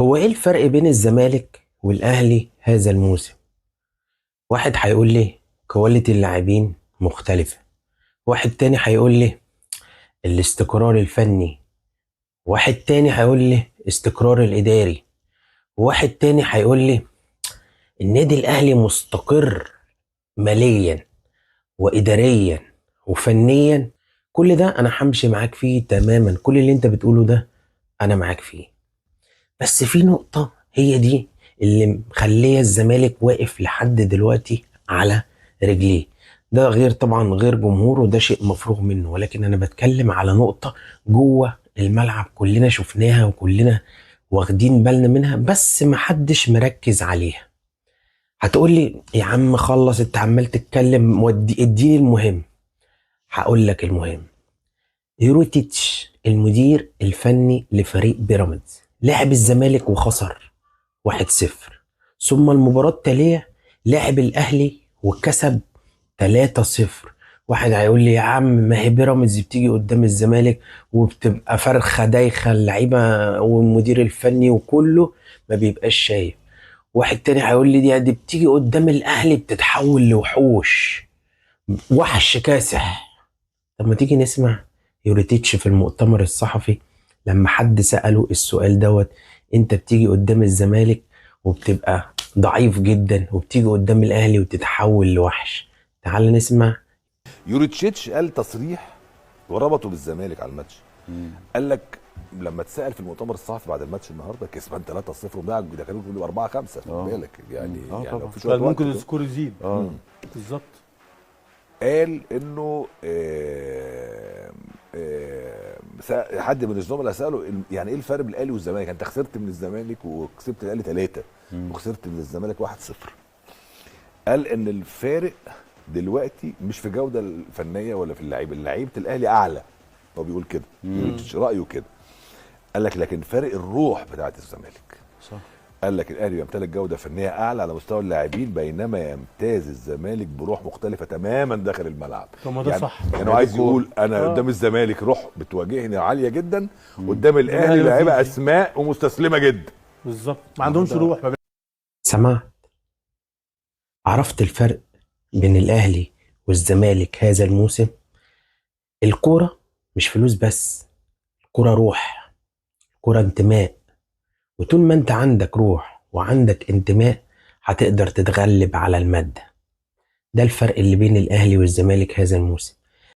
هو ايه الفرق بين الزمالك والاهلي هذا الموسم؟ واحد هيقول لي كواليتي اللاعبين مختلفة، واحد تاني هيقول لي الاستقرار الفني، واحد تاني هيقول لي استقرار الاداري، واحد تاني هيقول لي النادي الاهلي مستقر ماليا واداريا وفنيا. كل ده انا همشي معاك فيه تماما، كل اللي انت بتقوله ده انا معاك فيه. بس في نقطة هي دي اللي مخلية الزمالك واقف لحد دلوقتي على رجليه. ده غير طبعا غير جمهوره، ده شيء مفروغ منه، ولكن انا بتكلم على نقطة جوه الملعب كلنا شفناها وكلنا واخدين بالنا منها، بس محدش مركز عليها. هتقولي يا عم خلص، انت عمال تتكلم ودي اديني المهم. هقول لك المهم. يوروتيتش المدير الفني لفريق بيراميدز لعب الزمالك وخسر 1-0، ثم المباراة التالية لعب الأهلي وكسب 3-0. واحد هيقول لي يا عم ما هي بيراميدز بتيجي قدام الزمالك وبتبقى فرخة دايخة، اللعيبة والمدير الفني وكله ما بيبقاش شايف. واحد تاني هيقول لي دي بتيجي قدام الأهلي بتتحول لوحوش، وحش كاسح. طب ما تيجي نسمع يوريتيتش في المؤتمر الصحفي لما حد سأله السؤال دوت: انت بتيجي قدام الزمالك وبتبقى ضعيف جدا، وبتيجي قدام الاهلي وتتحول لوحش. تعال نسمع. يوريتشيتش قال تصريح وربطه بالزمالك على الماتش. قال لك لما اتسال في المؤتمر الصحفي بعد الماتش النهارده كسبان 3-0 ده كانوا بيقولوا 4-5، خد بالك يعني يعني لو في شويه ممكن السكور يزيد. بالظبط. قال انه حد من الزملاء ساله يعني ايه الفرق بين الاهلي والزمالك؟ انت خسرت من الزمالك وكسبت الاهلي 3 وخسرت من الزمالك 1-0. قال ان الفارق دلوقتي مش في جوده الفنيه ولا في لعيبه الاهلي اعلى، هو بيقول كده، رايه كده. قال لك لكن فارق الروح بتاعت الزمالك. صح. قال لك الاهلي يمتلك جوده فنيه اعلى على مستوى اللاعبين، بينما يمتاز الزمالك بروح مختلفه تماما داخل الملعب. طب ما ده يعني صح. يعني هو عايز يقول انا قدام الزمالك روح بتواجهني عاليه جدا، قدام الاهلي لعيبه اسماء ومستسلمه جدا. بالظبط، ما عندهمش روح. سمعت؟ عرفت الفرق بين الاهلي والزمالك هذا الموسم؟ الكورة مش فلوس بس، الكورة روح، الكورة انتماء. وطول ما انت عندك روح وعندك انتماء هتقدر تتغلب على المادة. ده الفرق اللي بين الاهلي والزمالك هذا الموسم.